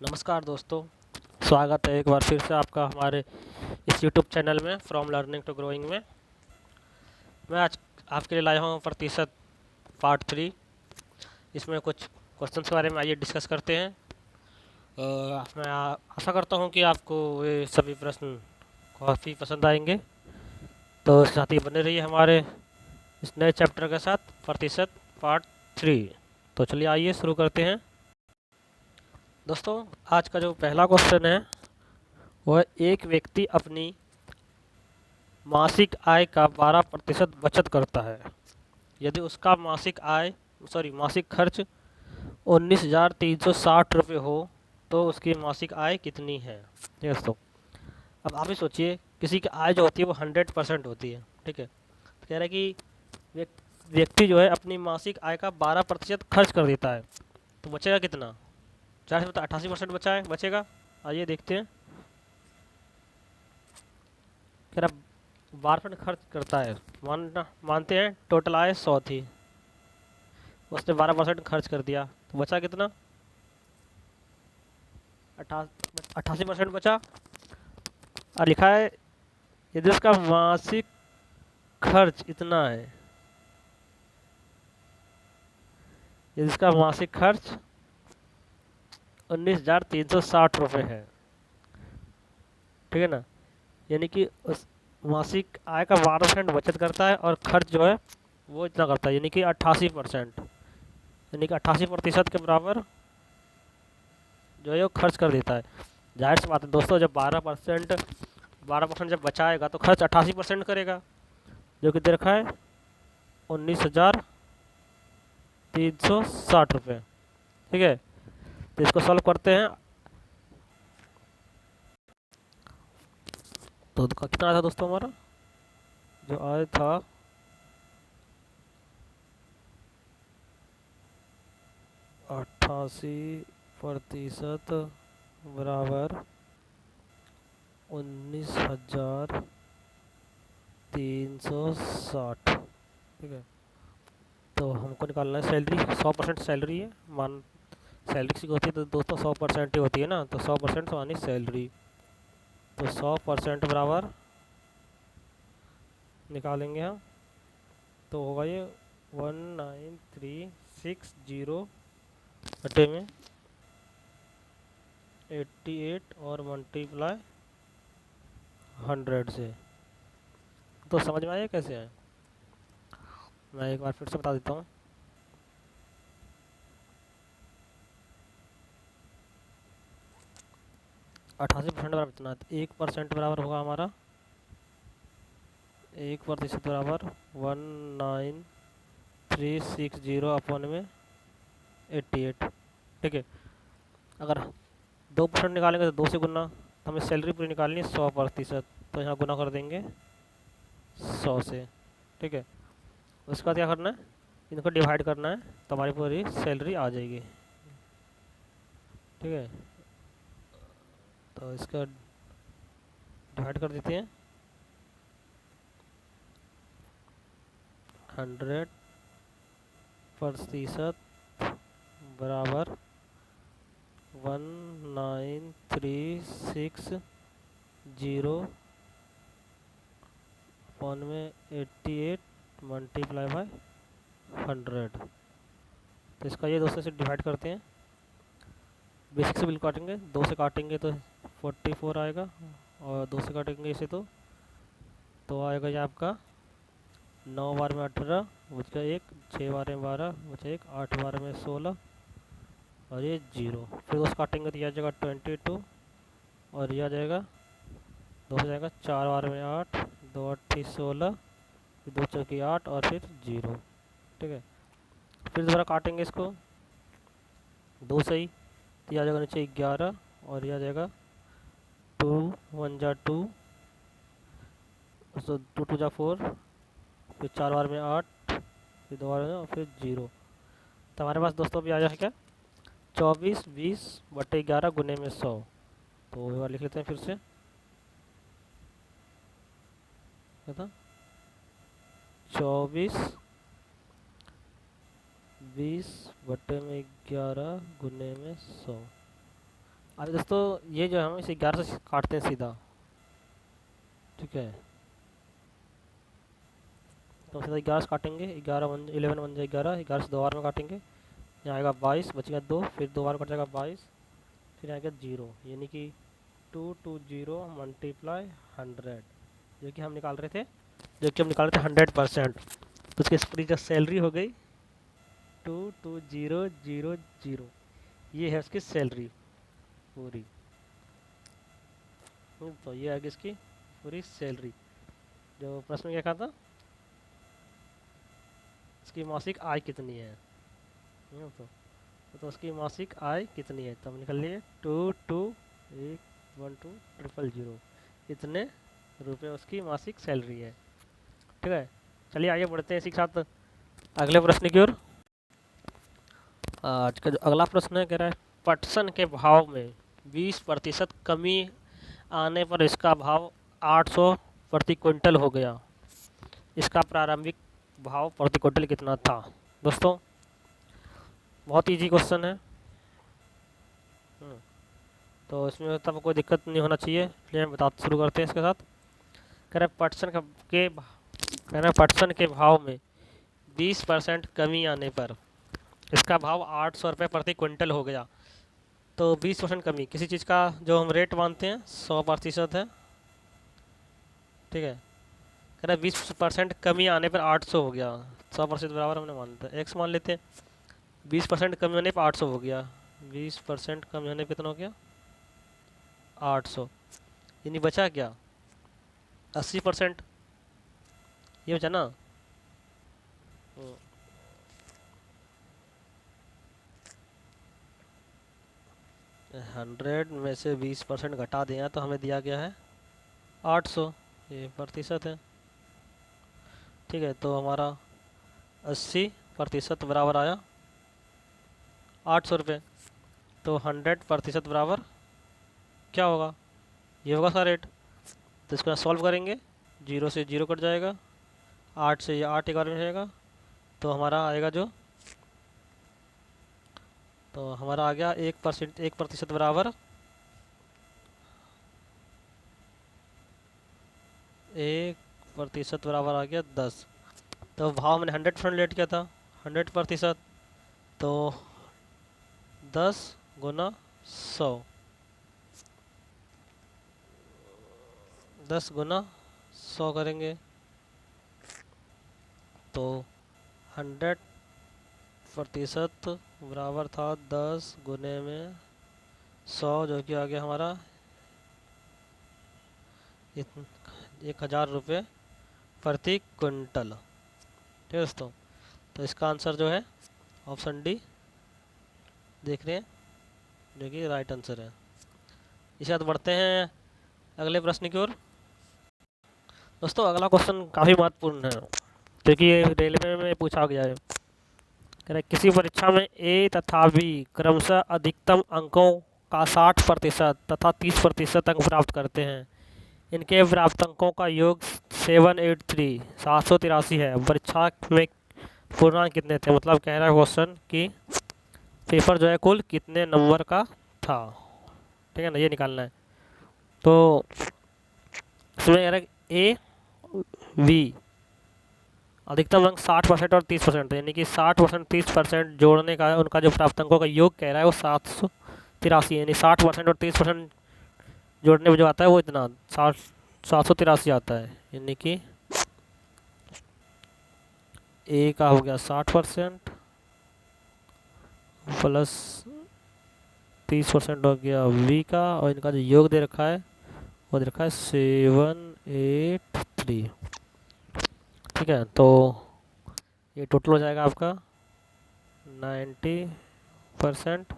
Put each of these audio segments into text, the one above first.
नमस्कार दोस्तों, स्वागत है एक बार फिर से आपका हमारे इस यूट्यूब चैनल में फ्रॉम लर्निंग टू ग्रोइंग में। मैं आज आपके लिए लाया हूँ प्रतिशत पार्ट 3। इसमें कुछ क्वेश्चंस के बारे में आइए डिस्कस करते हैं। मैं आशा करता हूँ कि आपको ये सभी प्रश्न काफ़ी पसंद आएंगे, तो साथ ही बने रहिए हमारे इस नए चैप्टर के साथ प्रतिशत पार्ट 3। तो चलिए आइए शुरू करते हैं। दोस्तों, आज का जो पहला क्वेश्चन है वह एक व्यक्ति अपनी मासिक आय का 12% बचत करता है। यदि उसका मासिक खर्च 19,360 रुपये हो तो उसकी मासिक आय कितनी है। ठीक है दोस्तों, अब आप ही सोचिए, किसी की आय जो होती है वो 100% होती है। ठीक है, तो कह रहा है कि व्यक्ति जो है अपनी मासिक आय का 12% खर्च कर देता है, तो बचेगा कितना। 4 से बता 88% बचेगा। आइए देखते हैं। कह रहा 12% खर्च करता है, मानते हैं टोटल आय 100 थी, उसने 12% खर्च कर दिया, तो बचा कितना। 88% बचा। और लिखा है यदि उसका मासिक खर्च इतना है, यदि उसका मासिक खर्च 19,360 रुपये है। ठीक है ना, यानी कि उस मासिक आय का 12% बचत करता है और खर्च जो है वो इतना करता है, यानी कि 88%, यानी कि 88% के बराबर जो है वो खर्च कर देता है। जाहिर सी बात है दोस्तों, जब 12% जब बचाएगा तो खर्च 88% करेगा, जो कि दे रखा है 19,360 रुपये। ठीक है, तो इसको सॉल्व करते हैं। तो कितना आया था दोस्तों, हमारा जो आया था 88% बराबर 19,360। ठीक है, तो हमको निकालना है सैलरी। 100% सैलरी है, मान सैलरी किसी की होती है तो दोस्तों 100% ही होती है ना, तो 100% मानी सैलरी। तो 100% बराबर निकालेंगे हम, तो होगा ये 19,360 बटे में 88 और मल्टीप्लाई 100 से। तो समझ में आया कैसे है। मैं एक बार फिर से बता देता हूँ। 88% बराबर कितना, 1% बराबर होगा हमारा 1% बराबर 19,360 अपन में 88। ठीक है, अगर 2% निकालेंगे तो 2 से गुना, तो हमें सैलरी पूरी निकालनी है 100%, तो यहाँ गुना कर देंगे 100 से। ठीक है, उसके बाद क्या करना है, इनको डिवाइड करना है, तो हमारी पूरी सैलरी आ जाएगी। ठीक है, तो इसका डिवाइड कर देते हैं 100% बराबर 19,360 अपन में 88 मल्टीप्लाई बाय 100। तो इसका ये दोस्तों से डिवाइड करते हैं, बेसिक से बिल काटेंगे, 2 से काटेंगे तो 44 आएगा, और 2 से काटेंगे इसे तो आएगा ये आपका 9 बार में 18 बचा 1, 6 बार में 12 बचा 1, 8 बार में 16 और ये 0। फिर 2 से काटेंगे तो यह आ जाएगा 22 और यह आ जाएगा 2 से जाएगा 4 बार में 8, 2 8 16, फिर 2 चौकी 8 और फिर 0। ठीक है, फिर दोबारा काटेंगे इसको 2 से ही, तो यह आ जाएगा नीचे 11 और यह आ जाएगा 2 1 जा 2, तो 2 2 जा 4, फिर 4 बार में 8, फिर 2 बार में और फिर 0। तो हमारे पास दोस्तों अभी आ जाएगा क्या, 24 20 बटे 11 गुने में 100। तो एक बार लिख लेते हैं फिर से, क्या था 24 20 बटे में 11 गुने में 100। अभी दोस्तों ये जो है हम इसे 11 से काटते हैं सीधा, ठीक है। तो सीधा 11 से काटेंगे, 11 बन जाए 11, 11 से 2 बार में काटेंगे, यहाँ आएगा 22, बचेगा 2, फिर 2 बार कट जाएगा 22, फिर आएगा 0, यानी कि 220 मल्टीप्लाई 100, जो कि हम निकाल रहे थे, 100%। तो उसकी पूरी जो सैलरी हो गई 22000, ये है उसकी सैलरी पूरी। तो ये आ गई इसकी पूरी सैलरी। जो प्रश्न में क्या कहा था, इसकी मासिक आय कितनी है। तो उसकी मासिक आय कितनी है, तो हम निकल लिए 22812000, इतने रुपए उसकी मासिक सैलरी है, ठीक है। चलिए आगे बढ़ते हैं इसी के साथ अगले प्रश्न की ओर। आज का जो अगला प्रश्न है, कह रहा है पटसन के भाव में 20% कमी आने पर इसका भाव 800 प्रति क्विंटल हो गया, इसका प्रारंभिक भाव प्रति क्विंटल कितना था। दोस्तों बहुत इजी क्वेश्चन है, तो इसमें तब कोई दिक्कत नहीं होना चाहिए, इसलिए हम शुरू करते हैं इसके साथ। कह रहे पटसन के भाव में 20% कमी आने पर इसका भाव 800 रुपये प्रति क्विंटल हो गया। तो 20% कमी किसी चीज़ का जो हम रेट मानते हैं 100% है, ठीक है। कह रहा है 20% कमी आने पर 800 हो गया, 100% बराबर हमने मानते हैं, एक्स मान लेते हैं। 20% कमी होने पर 800 हो गया, 20% कमी होने पर कितना हो गया 800, यानी बचा क्या 80%, ये बचा ना। 100 में से 20% घटा दिया तो हमें दिया गया है 800, ये प्रतिशत है, ठीक है। तो हमारा 80% बराबर आया 800 रुपये। तो 100% बराबर क्या होगा, ये होगा उसका रेट। तो इसको सॉल्व करेंगे, 0 से 0 कट जाएगा, 8 से ये 8 11 में जाएगा, तो हमारा आएगा जो, तो हमारा आ गया 1% बराबर 1% बराबर आ गया 10। तो भाव मैंने 100% लेट किया था, 100%, तो 10 गुना 100, 10 गुना 100 करेंगे, तो 100% बराबर था 10 गुने में 100, जो कि आ गया हमारा 1000 रुपये प्रति क्विंटल, ठीक है दोस्तों। तो इसका आंसर जो है ऑप्शन डी देख रहे हैं, जो कि राइट आंसर है। इसके बाद बढ़ते हैं अगले प्रश्न की ओर। दोस्तों अगला क्वेश्चन काफ़ी महत्वपूर्ण है, क्योंकि ये रेलवे में पूछा गया है। कह रहे किसी परीक्षा में ए तथा बी क्रमशः अधिकतम अंकों का 60% तथा 30% अंक प्राप्त करते हैं। इनके प्राप्त अंकों का योग 783 है। परीक्षा में पूर्णांक कितने थे, मतलब कह रहा है क्वेश्चन कि पेपर जो है कुल कितने नंबर का था, ठीक है ना, ये निकालना है। तो इसमें कह रहा है ए बी अधिकतम अंक 60% और 30%, यानी कि 60% 30% जोड़ने का उनका जो प्राप्त अंकों का योग कह रहा है वो 783, यानी 60% और 30% जोड़ने में जो आता है वो इतना 783 आता है, यानी कि ए का हो गया 60% प्लस 30% हो गया वी का, और इनका जो योग दे रखा है वो दे रखा है 783, ठीक है। तो ये टोटल हो जाएगा आपका 90%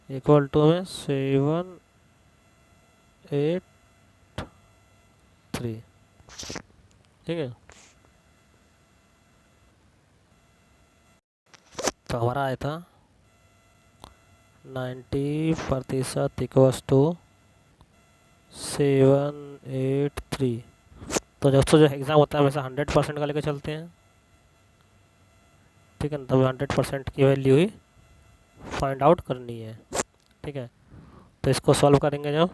इक्वल टू में 783, ठीक है। तो हमारा आया था 90% इक्वल्स टू 783। तो दोस्तों जो एग्ज़ाम होता है हमेशा 100% का लेकर चलते हैं, ठीक है ना। तो 100% की वैल्यू ही फाइंड आउट करनी है, ठीक है। तो इसको सॉल्व करेंगे जो,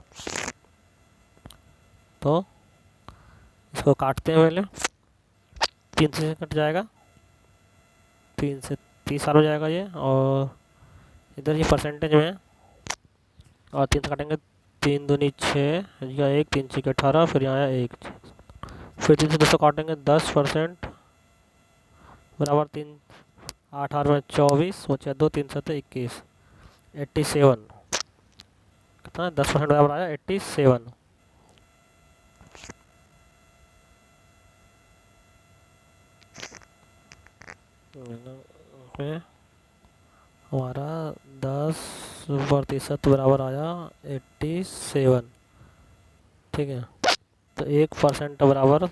तो इसको काटते हैं पहले, 3 से कट जाएगा, 3 से 30 साल हो जाएगा ये, और इधर ये परसेंटेज में, और 3 से काटेंगे, 3 दूनी 6, या 1, 3 6 18, फिर यहाँ 1, फिर 3 से 200 काटेंगे, 10% बराबर 3, 8 8 में 24, बचा 2, 3 7 21, 87, कितना 10% बराबर आया 87। हमारा 10% बराबर आया 87, ठीक है। तो 1% बराबर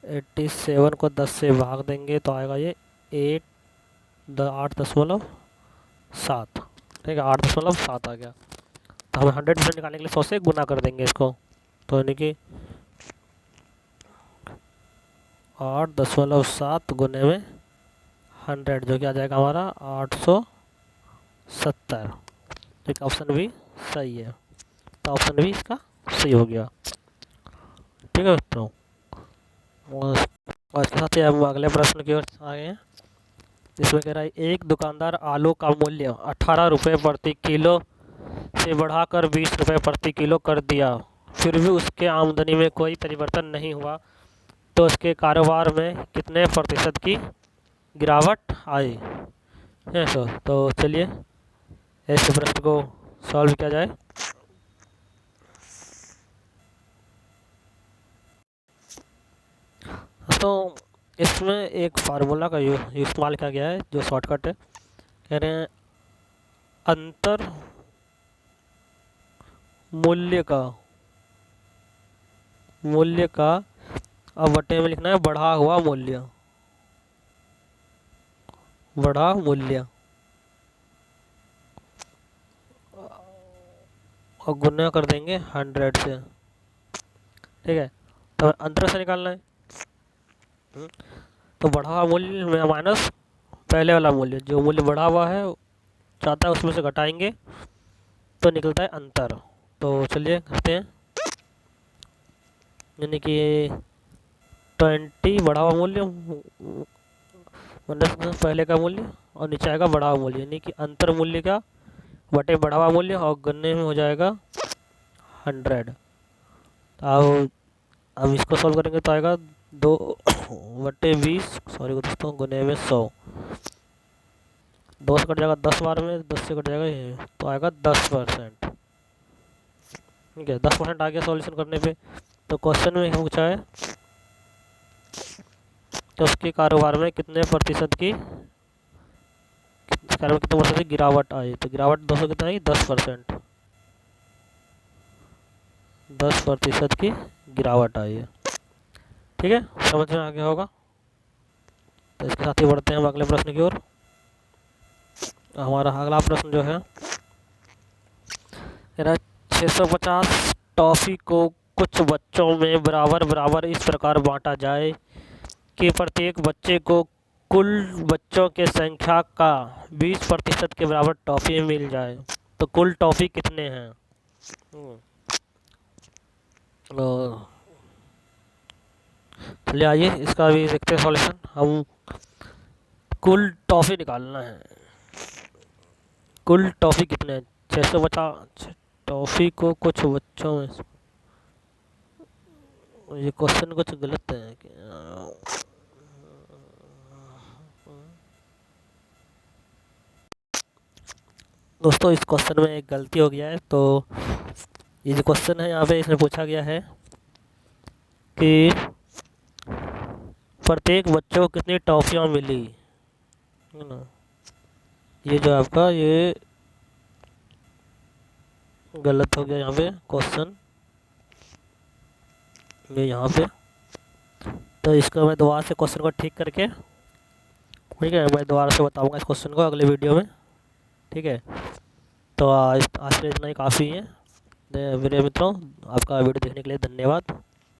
87 को 10 से भाग देंगे तो आएगा ये 8.7, ठीक है, 8.7 आ गया। तो हमें 100% निकालने के लिए 100 से गुना कर देंगे इसको, तो यानी कि 8.7 गुने में 100, जो कि आ जाएगा हमारा 870, ठीक, ऑप्शन भी सही है। तो ऑप्शन भी इसका सही हो गया, ठीक है मित्रों। और इसके साथ ही अब अगले प्रश्न की ओर आ गए हैं। इसमें कह रहा है एक दुकानदार आलू का मूल्य 18 रुपये प्रति किलो से बढ़ाकर 20 रुपये प्रति किलो कर दिया, फिर भी उसके आमदनी में कोई परिवर्तन नहीं हुआ, तो उसके कारोबार में कितने प्रतिशत की गिरावट आई है सर। तो चलिए ऐसे प्रश्न को सॉल्व किया जाए। तो इसमें एक फार्मूला का इस्तेमाल किया गया है जो शॉर्टकट है। कह रहे हैं अंतर मूल्य का अब बटे में लिखना है बढ़ा हुआ मूल्य, बढ़ा मूल्य, और गुना कर देंगे 100 से, ठीक है। तो अंतर से निकालना है, तो बढ़ा हुआ मूल्य में माइनस पहले वाला मूल्य, जो मूल्य बढ़ा हुआ है चाहता है उसमें से घटाएंगे तो निकलता है अंतर। तो चलिए करते हैं, यानी कि 20 बढ़ा हुआ मूल्य माइनस पहले का मूल्य और नीचे आएगा बढ़ा हुआ मूल्य, यानी कि अंतर मूल्य का बटे बढ़ा हुआ मूल्य, और गन्ने में हो जाएगा 100। अब इसको सॉल्व करेंगे तो आएगा 2/20, सॉरी दोस्तों, गुने में 100, 2 से कट जाएगा 10 बार में, 10 से कट जाएगा ये, तो आएगा 10%, ठीक है। 10% आ गया सॉल्यूशन करने पे। तो क्वेश्चन में पूछा है तो उसके कारोबार में कितने प्रतिशत की गिरावट आई, तो गिरावट 200 कितना आई 10%, 10% की गिरावट आई है, ठीक है, समझ में आ गया होगा। तो इसके साथ ही बढ़ते हैं हम अगले प्रश्न की ओर। हमारा अगला प्रश्न जो है 650 टॉफी को कुछ बच्चों में बराबर बराबर इस प्रकार बांटा जाए कि प्रत्येक बच्चे को कुल बच्चों के संख्या का 20% के बराबर टॉफी मिल जाए, तो कुल टॉफी कितने हैं। चलिए आइए इसका भी देखते हैं सॉल्यूशन। हम कुल टॉफी निकालना है, कुल टॉफी कितने हैं, 650 टॉफी को कुछ बच्चों में, ये क्वेश्चन कुछ गलत है दोस्तों, इस क्वेश्चन में एक गलती हो गया है। तो ये जो क्वेश्चन है यहाँ पे इसमें पूछा गया है कि प्रत्येक बच्चों को कितनी टॉफियाँ मिली, है ना। ये जो आपका ये गलत हो गया यहाँ पे क्वेश्चन, ये यहाँ पे। तो इसको मैं दोबारा से क्वेश्चन को ठीक करके, ठीक है, मैं दोबारा से बताऊंगा इस क्वेश्चन को अगले वीडियो में, ठीक है। तो आज के इतना ही काफ़ी है मेरे मित्रों। आपका वीडियो देखने के लिए धन्यवाद।